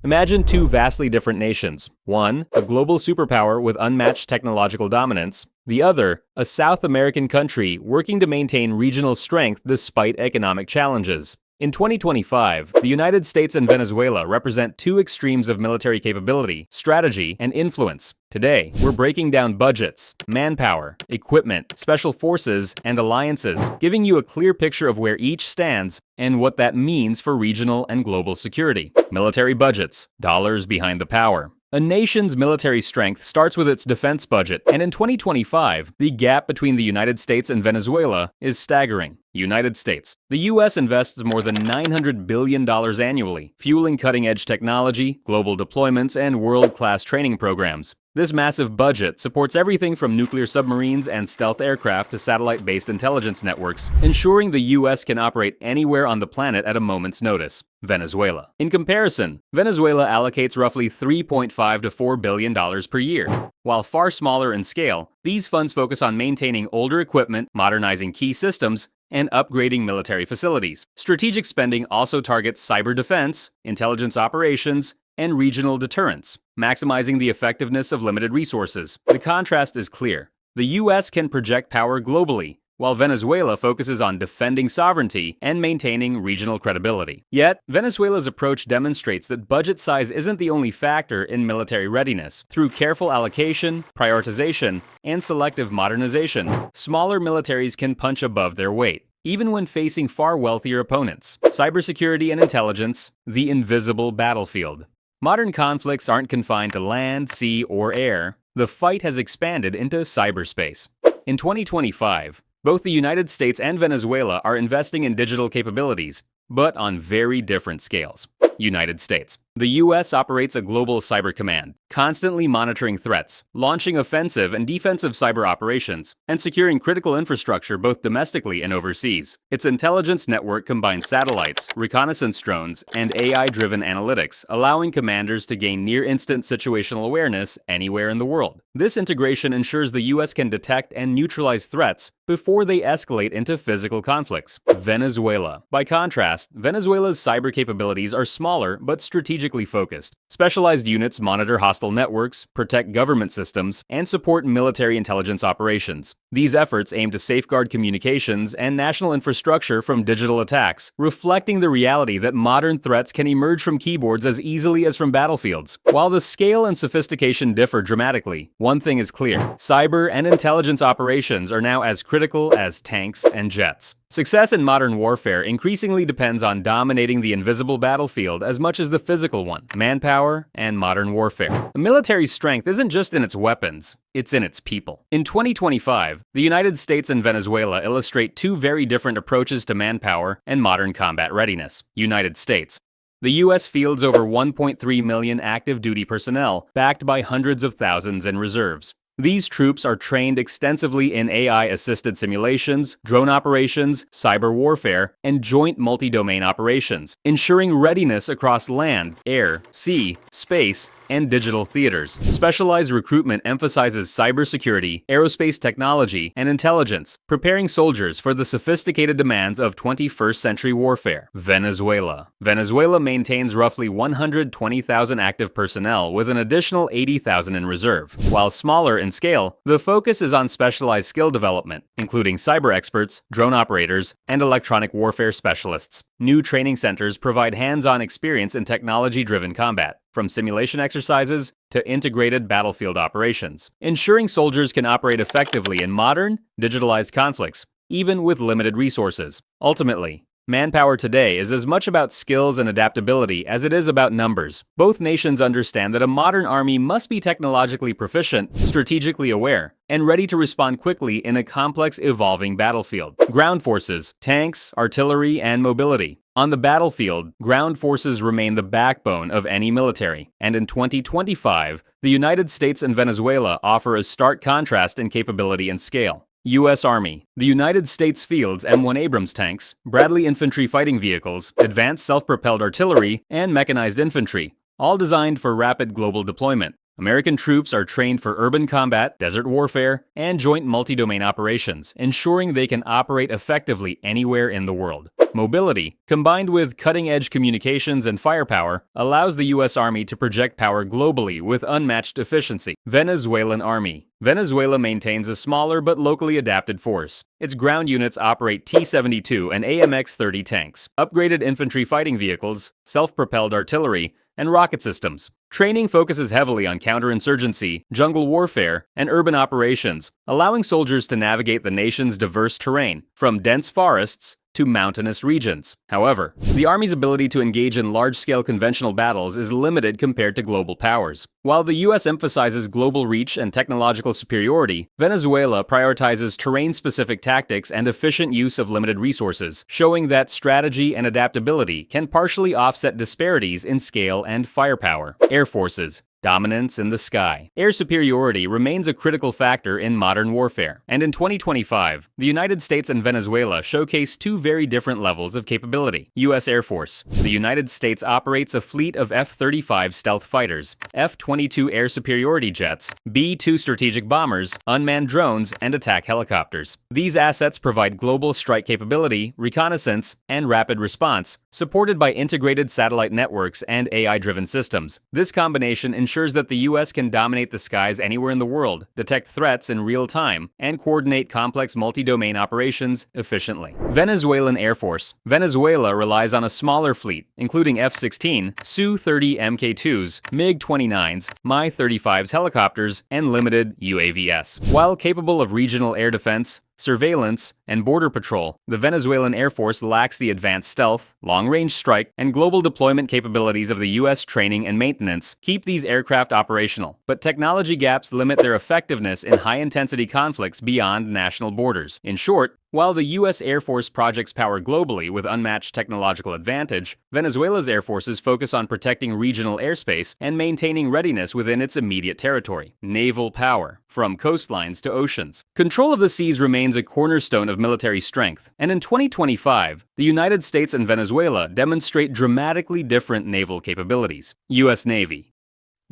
Imagine two vastly different nations. One, a global superpower with unmatched technological dominance. The other, a South American country working to maintain regional strength despite economic challenges. In 2025, the United States and Venezuela represent two extremes of military capability, strategy, and influence. Today, we're breaking down budgets, manpower, equipment, special forces, and alliances, giving you a clear picture of where each stands and what that means for regional and global security. Military budgets, dollars behind the power. A nation's military strength starts with its defense budget, and in 2025, the gap between the United States and Venezuela is staggering. United States. The U.S. invests more than $900 billion annually, fueling cutting-edge technology, global deployments, and world-class training programs. This massive budget supports everything from nuclear submarines and stealth aircraft to satellite-based intelligence networks, ensuring the U.S. can operate anywhere on the planet at a moment's notice. Venezuela. In comparison, Venezuela allocates roughly $3.5 to $4 billion per year. While far smaller in scale, these funds focus on maintaining older equipment, modernizing key systems, and upgrading military facilities. Strategic spending also targets cyber defense, intelligence operations, and regional deterrence, maximizing the effectiveness of limited resources. The contrast is clear. The U.S. can project power globally, while Venezuela focuses on defending sovereignty and maintaining regional credibility. Yet, Venezuela's approach demonstrates that budget size isn't the only factor in military readiness. Through careful allocation, prioritization, and selective modernization, smaller militaries can punch above their weight, even when facing far wealthier opponents. Cybersecurity and intelligence, the invisible battlefield. Modern conflicts aren't confined to land, sea, or air. The fight has expanded into cyberspace. In 2025, both the United States and Venezuela are investing in digital capabilities, but on very different scales. United States. The U.S. operates a global cyber command, constantly monitoring threats, launching offensive and defensive cyber operations, and securing critical infrastructure both domestically and overseas. Its intelligence network combines satellites, reconnaissance drones, and AI-driven analytics, allowing commanders to gain near-instant situational awareness anywhere in the world. This integration ensures the U.S. can detect and neutralize threats before they escalate into physical conflicts. Venezuela. By contrast, Venezuela's cyber capabilities are smaller but strategically focused. Specialized units monitor hostile networks, protect government systems, and support military intelligence operations. These efforts aim to safeguard communications and national infrastructure from digital attacks, reflecting the reality that modern threats can emerge from keyboards as easily as from battlefields. While the scale and sophistication differ dramatically, one thing is clear: cyber and intelligence operations are now as critical as tanks and jets. Success in modern warfare increasingly depends on dominating the invisible battlefield as much as the physical one. Manpower and modern warfare. A military's strength isn't just in its weapons, it's in its people. In 2025, the United States and Venezuela illustrate two very different approaches to manpower and modern combat readiness. United States. The U.S. fields over 1.3 million active duty personnel, backed by hundreds of thousands in reserves. These troops are trained extensively in AI-assisted simulations, drone operations, cyber warfare, and joint multi-domain operations, ensuring readiness across land, air, sea, space, and digital theaters. Specialized recruitment emphasizes cybersecurity, aerospace technology, and intelligence, preparing soldiers for the sophisticated demands of 21st century warfare. Venezuela. Venezuela maintains roughly 120,000 active personnel with an additional 80,000 in reserve. While smaller in scale, the focus is on specialized skill development, including cyber experts, drone operators, and electronic warfare specialists. New training centers provide hands-on experience in technology-driven combat, from simulation exercises to integrated battlefield operations, ensuring soldiers can operate effectively in modern, digitalized conflicts, even with limited resources. Ultimately, manpower today is as much about skills and adaptability as it is about numbers. Both nations understand that a modern army must be technologically proficient, strategically aware, and ready to respond quickly in a complex, evolving battlefield. Ground forces, tanks, artillery, and mobility. On the battlefield, ground forces remain the backbone of any military, and in 2025, the United States and Venezuela offer a stark contrast in capability and scale. U.S. Army. The United States fields M1 Abrams tanks, Bradley infantry fighting vehicles, advanced self-propelled artillery, and mechanized infantry, all designed for rapid global deployment. American troops are trained for urban combat, desert warfare, and joint multi-domain operations, ensuring they can operate effectively anywhere in the world. Mobility, combined with cutting-edge communications and firepower, allows the U.S. Army to project power globally with unmatched efficiency. Venezuelan Army. Venezuela maintains a smaller but locally adapted force. Its ground units operate T-72 and AMX-30 tanks, upgraded infantry fighting vehicles, self-propelled artillery, and rocket systems. Training focuses heavily on counterinsurgency, jungle warfare, and urban operations, allowing soldiers to navigate the nation's diverse terrain, from dense forests to mountainous regions. However, the Army's ability to engage in large-scale conventional battles is limited compared to global powers. While the U.S. emphasizes global reach and technological superiority, Venezuela prioritizes terrain-specific tactics and efficient use of limited resources, showing that strategy and adaptability can partially offset disparities in scale and firepower. Air Forces. Dominance in the sky. Air superiority remains a critical factor in modern warfare, and in 2025, the United States and Venezuela showcase two very different levels of capability. U.S. Air Force. The United States operates a fleet of F-35 stealth fighters, F-22 air superiority jets, B-2 strategic bombers, unmanned drones, and attack helicopters. These assets provide global strike capability, reconnaissance, and rapid response, supported by integrated satellite networks and AI-driven systems. This combination ensures that the U.S. can dominate the skies anywhere in the world, detect threats in real time, and coordinate complex multi-domain operations efficiently. Venezuelan Air Force. Venezuela relies on a smaller fleet, including F-16, Su-30 Mk2s, MiG-29s, Mi-35s helicopters, and limited UAVs. While capable of regional air defense, surveillance, and border patrol, the Venezuelan Air Force lacks the advanced stealth, long-range strike, and global deployment capabilities of the U.S. Training and maintenance keep these aircraft operational, but technology gaps limit their effectiveness in high-intensity conflicts beyond national borders. In short, while the U.S. Air Force projects power globally with unmatched technological advantage, Venezuela's air forces focus on protecting regional airspace and maintaining readiness within its immediate territory. Naval Power, from coastlines to oceans. Control of the seas remains a cornerstone of military strength, and in 2025, the United States and Venezuela demonstrate dramatically different naval capabilities. U.S. Navy.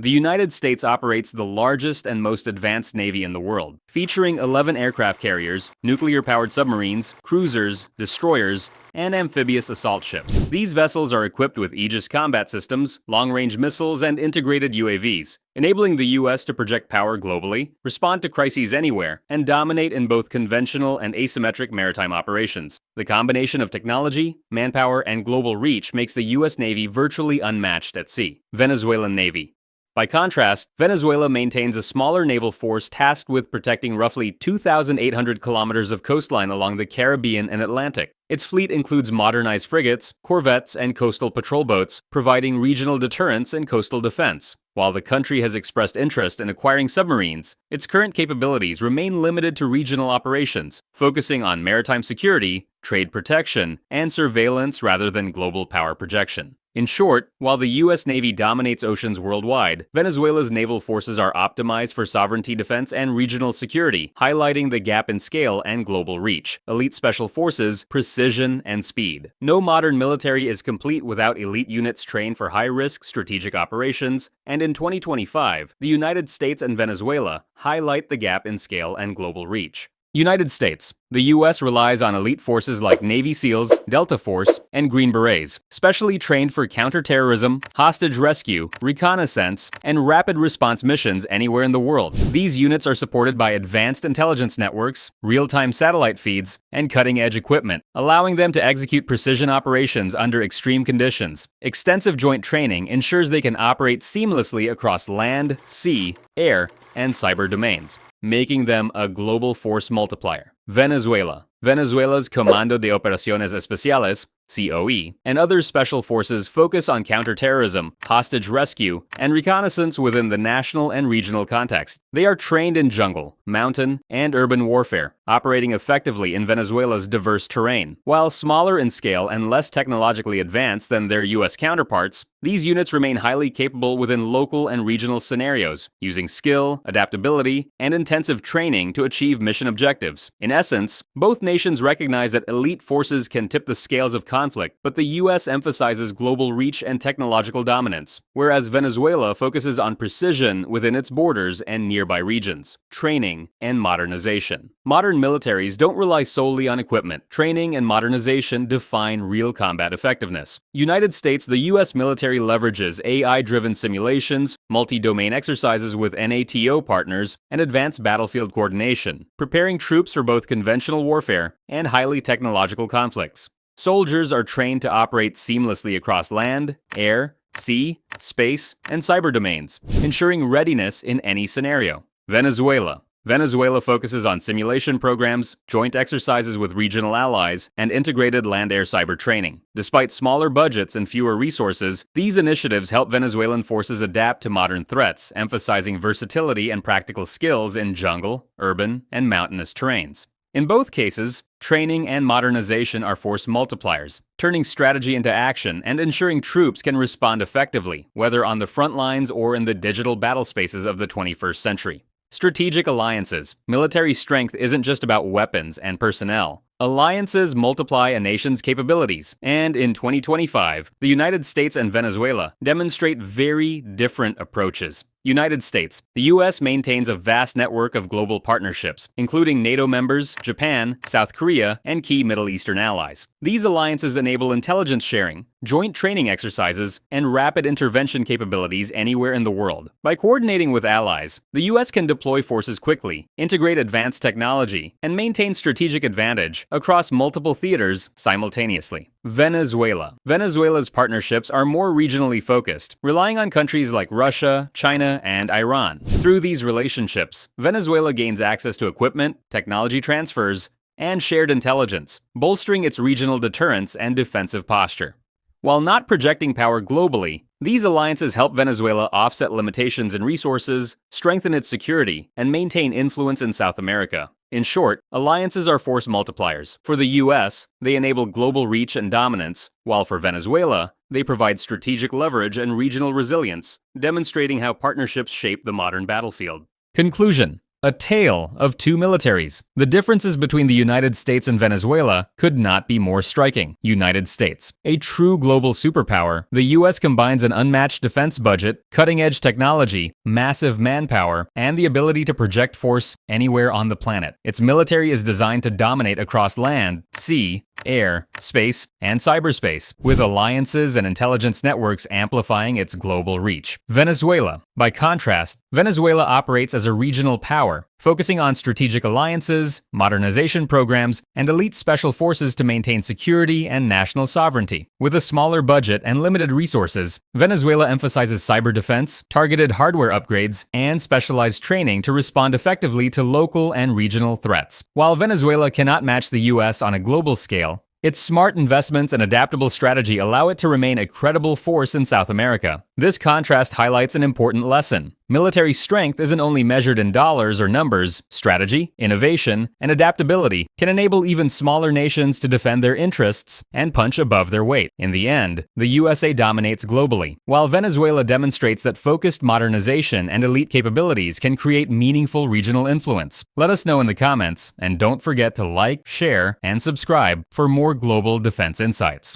The United States operates the largest and most advanced Navy in the world, featuring 11 aircraft carriers, nuclear-powered submarines, cruisers, destroyers, and amphibious assault ships. These vessels are equipped with Aegis combat systems, long-range missiles, and integrated UAVs, enabling the U.S. to project power globally, respond to crises anywhere, and dominate in both conventional and asymmetric maritime operations. The combination of technology, manpower, and global reach makes the U.S. Navy virtually unmatched at sea. Venezuelan Navy. By contrast, Venezuela maintains a smaller naval force tasked with protecting roughly 2,800 kilometers of coastline along the Caribbean and Atlantic. Its fleet includes modernized frigates, corvettes, and coastal patrol boats, providing regional deterrence and coastal defense. While the country has expressed interest in acquiring submarines, its current capabilities remain limited to regional operations, focusing on maritime security, trade protection, and surveillance rather than global power projection. In short, while the U.S. Navy dominates oceans worldwide, Venezuela's naval forces are optimized for sovereignty defense and regional security, highlighting the gap in scale and global reach. Elite special forces, precision, and speed. No modern military is complete without elite units trained for high-risk strategic operations, and in 2025, the United States and Venezuela highlight the gap in scale and global reach. United States. The U.S. relies on elite forces like Navy SEALs, Delta Force, and Green Berets, specially trained for counterterrorism, hostage rescue, reconnaissance, and rapid response missions anywhere in the world. These units are supported by advanced intelligence networks, real-time satellite feeds, and cutting-edge equipment, allowing them to execute precision operations under extreme conditions. Extensive joint training ensures they can operate seamlessly across land, sea, air, and cyber domains, making them a global force multiplier. Venezuela. Venezuela's Comando de Operaciones Especiales, COE, and other special forces focus on counterterrorism, hostage rescue, and reconnaissance within the national and regional context. They are trained in jungle, mountain, and urban warfare, operating effectively in Venezuela's diverse terrain. While smaller in scale and less technologically advanced than their U.S. counterparts, these units remain highly capable within local and regional scenarios, using skill, adaptability, and intensive training to achieve mission objectives. In essence, both nations recognize that elite forces can tip the scales of conflict conflict, but the US emphasizes global reach and technological dominance, whereas Venezuela focuses on precision within its borders and nearby regions, training, and modernization. Modern militaries don't rely solely on equipment. Training and modernization define real combat effectiveness. United States, the US military leverages AI-driven simulations, multi-domain exercises with NATO partners, and advanced battlefield coordination, preparing troops for both conventional warfare and highly technological conflicts. Soldiers are trained to operate seamlessly across land, air, sea, space, and cyber domains, ensuring readiness in any scenario. Venezuela focuses on simulation programs, joint exercises with regional allies, and integrated land-air cyber training. Despite smaller budgets and fewer resources, these initiatives help Venezuelan forces adapt to modern threats, emphasizing versatility and practical skills in jungle, urban, and mountainous terrains. In both cases, training and modernization are force multipliers, turning strategy into action and ensuring troops can respond effectively, whether on the front lines or in the digital battle spaces of the 21st century. Strategic alliances. Military strength isn't just about weapons and personnel. Alliances multiply a nation's capabilities, and in 2025, the United States and Venezuela demonstrate very different approaches. United States. The U.S. maintains a vast network of global partnerships, including NATO members, Japan, South Korea, and key Middle Eastern allies. These alliances enable intelligence sharing, joint training exercises, and rapid intervention capabilities anywhere in the world. By coordinating with allies, the U.S. can deploy forces quickly, integrate advanced technology, and maintain strategic advantage across multiple theaters simultaneously. Venezuela's partnerships are more regionally focused, relying on countries like Russia, China, and Iran. Through these relationships, Venezuela gains access to equipment, technology transfers, and shared intelligence, bolstering its regional deterrence and defensive posture. While not projecting power globally, these alliances help Venezuela offset limitations in resources, strengthen its security, and maintain influence in South America. In short, alliances are force multipliers. For the US, they enable global reach and dominance, while for Venezuela, they provide strategic leverage and regional resilience, demonstrating how partnerships shape the modern battlefield. Conclusion. A tale of two militaries. The differences between the United States and Venezuela could not be more striking. United States. A true global superpower, the U.S. combines an unmatched defense budget, cutting-edge technology, massive manpower, and the ability to project force anywhere on the planet. Its military is designed to dominate across land, sea, air, space, and cyberspace, with alliances and intelligence networks amplifying its global reach. Venezuela. By contrast, Venezuela operates as a regional power, focusing on strategic alliances, modernization programs, and elite special forces to maintain security and national sovereignty. With a smaller budget and limited resources, Venezuela emphasizes cyber defense, targeted hardware upgrades, and specialized training to respond effectively to local and regional threats. While Venezuela cannot match the U.S. on a global scale, its smart investments and adaptable strategy allow it to remain a credible force in South America. This contrast highlights an important lesson. Military strength isn't only measured in dollars or numbers. Strategy, innovation, and adaptability can enable even smaller nations to defend their interests and punch above their weight. In the end, the USA dominates globally, while Venezuela demonstrates that focused modernization and elite capabilities can create meaningful regional influence. Let us know in the comments, and don't forget to like, share, and subscribe for more global defense insights.